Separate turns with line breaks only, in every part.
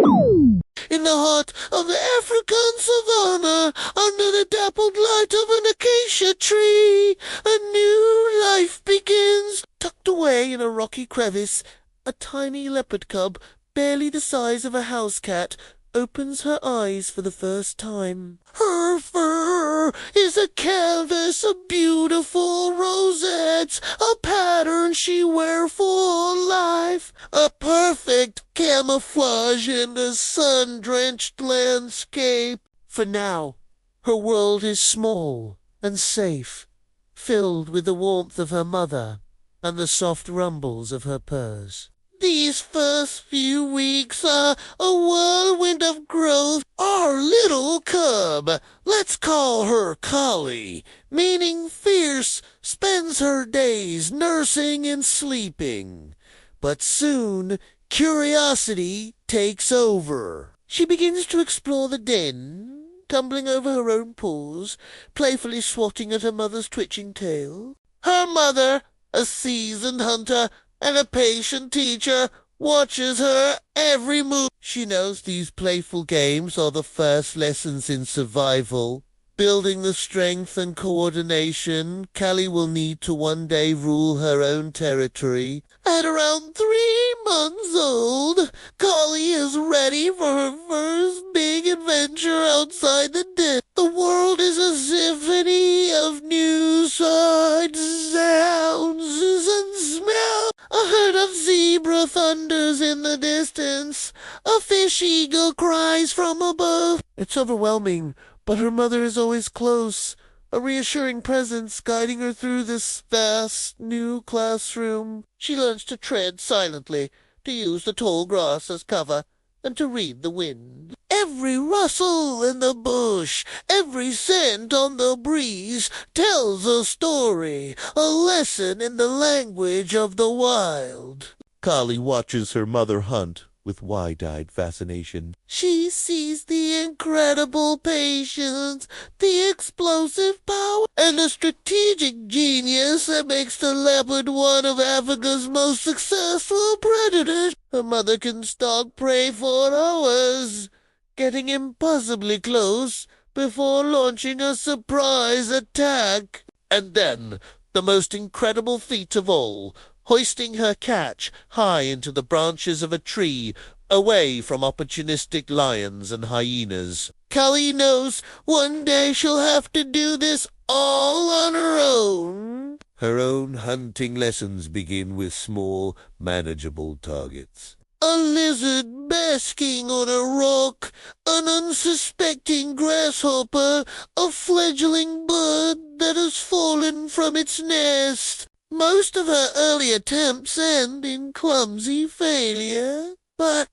In the heart of the African savanna, under the dappled light of an acacia tree, a new life begins. Tucked away in a rocky crevice, a tiny leopard cub, barely the size of a house cat, opens her eyes for the first time. Her fur is a canvas of beautiful rosettes, a pattern she wear for life, a perfect camouflage in the sun-drenched landscape. For now, her world is small and safe, filled with the warmth of her mother and the soft rumbles of her purrs. These first few weeks are a whirlwind of growth. Our little cub, let's call her Collie, meaning fierce, spends her days nursing and sleeping. But soon, curiosity takes over. She begins to explore the den, tumbling over her own paws, playfully swatting at her mother's twitching tail. Her mother, a seasoned hunter and a patient teacher, watches her every move. She knows these playful games are the first lessons in survival. Building the strength and coordination Callie will need to one day rule her own territory. At around 3 months old, Collie is ready for her first big adventure outside the den. The world is a symphony of new sights, sounds, and smells. A herd of zebra thunders in the distance. A fish eagle cries from above. It's overwhelming, but her mother is always close, a reassuring presence guiding her through this vast new classroom. She learns to tread silently, to use the tall grass as cover, and to read the wind. Every rustle in the bush, every scent on the breeze tells a story, a lesson in the language of the wild. Collie watches her mother hunt with wide-eyed fascination. She sees the incredible patience, the explosive power, and the strategic genius that makes the leopard one of Africa's most successful predators. Her mother can stalk prey for hours, getting impossibly close before launching a surprise attack. And then, the most incredible feat of all, hoisting her catch high into the branches of a tree, away from opportunistic lions and hyenas. Callie knows one day she'll have to do this all on her own. Her own hunting lessons begin with small, manageable targets. A lizard basking on a rock, an unsuspecting grasshopper, a fledgling bird that has fallen from its nest. Most of her early attempts end in clumsy failure, but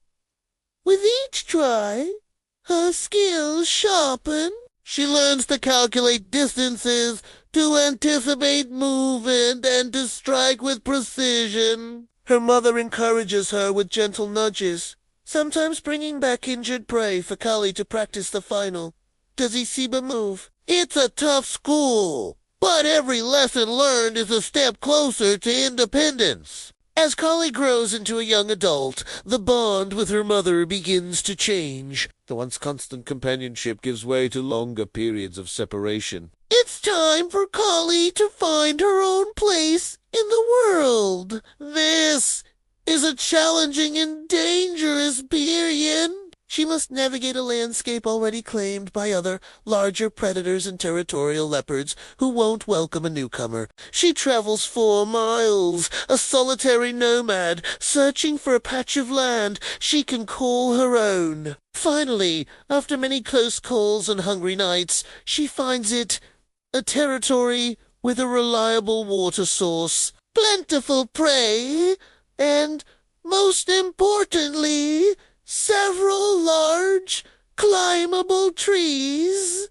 with each try, her skills sharpen. She learns to calculate distances, to anticipate movement, and to strike with precision. Her mother encourages her with gentle nudges, sometimes bringing back injured prey for Collie to practice the final. Does he see the move? It's a tough school, but every lesson learned is a step closer to independence. As Collie grows into a young adult, the bond with her mother begins to change. The once constant companionship gives way to longer periods of separation. It's time for Collie to find her own place in the world. This is a challenging and dangerous period. She must navigate a landscape already claimed by other, larger predators and territorial leopards who won't welcome a newcomer. She travels 4 miles, a solitary nomad, searching for a patch of land she can call her own. Finally, after many close calls and hungry nights, she finds it, a territory with a reliable water source, plentiful prey, and, most importantly, several large, climbable trees.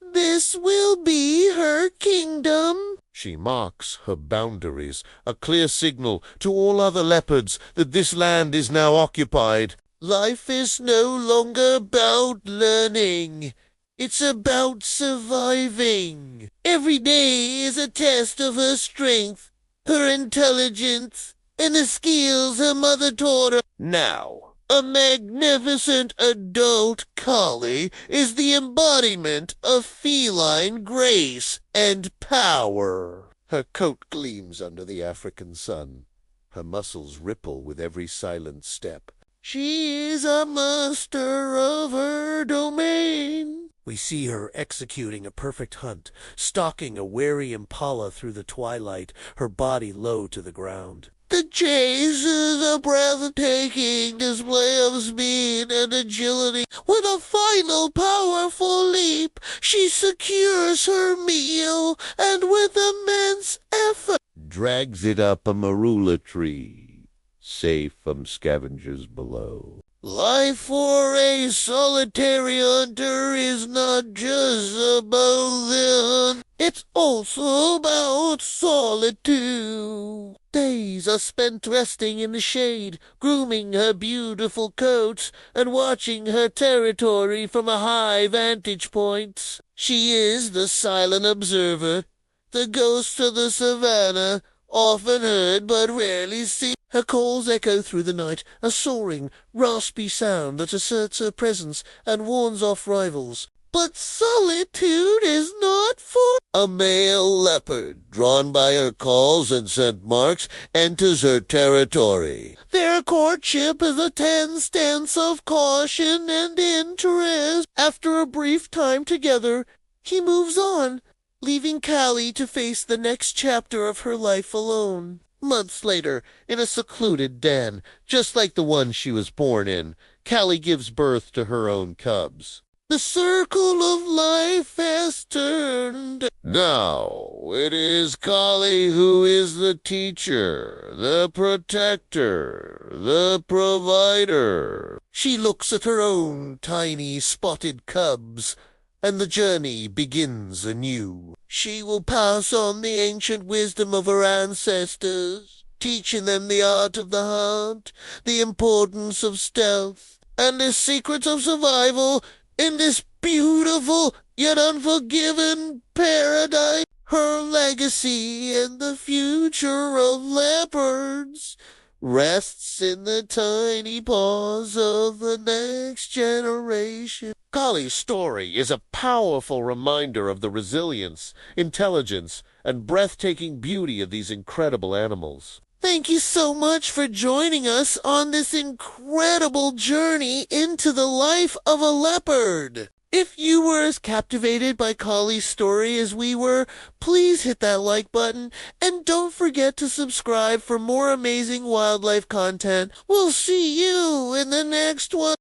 This will be her kingdom. She marks her boundaries, a clear signal to all other leopards that this land is now occupied. Life is no longer about learning. It's about surviving. Every day is a test of her strength, her intelligence, and the skills her mother taught her. Now, A magnificent adult collie is the embodiment of feline grace and power. Her coat gleams under the African sun. Her muscles ripple with every silent step. She is a master of her domain. We see her executing a perfect hunt, stalking a wary impala through the twilight, her body low to the ground. The chase is a breathtaking display of speed and agility. With a final powerful leap, she secures her meal and with immense effort drags it up a marula tree, safe from scavengers below. Life for a solitary hunter is not just about the hunt, it's also about solitude. Days are spent resting in the shade, grooming her beautiful coat, and watching her territory from a high vantage point. She is the silent observer, the ghost of the savannah, often heard but rarely seen. Her calls echo through the night, a soaring, raspy sound that asserts her presence and warns off rivals. But solitude is not for a male leopard, drawn by her calls and scent marks, enters her territory. Their courtship is a tense dance of caution and interest. After a brief time together, he moves on, leaving Callie to face the next chapter of her life alone. Months later, in a secluded den, just like the one she was born in, Callie gives birth to her own cubs. The circle of life has turned. Now it is Callie who is the teacher, the protector, the provider. She looks at her own tiny spotted cubs, and the journey begins anew. She will pass on the ancient wisdom of her ancestors, teaching them the art of the hunt, the importance of stealth, and the secrets of survival in this beautiful yet unforgiving paradise. Her legacy and the future of leopards rests in the tiny paws of the next generation. Collie's story is a powerful reminder of the resilience, intelligence, and breathtaking beauty of these incredible animals. Thank you so much for joining us on this incredible journey into the life of a leopard. If you were as captivated by Collie's story as we were, please hit that like button, and don't forget to subscribe for more amazing wildlife content. We'll see you in the next one.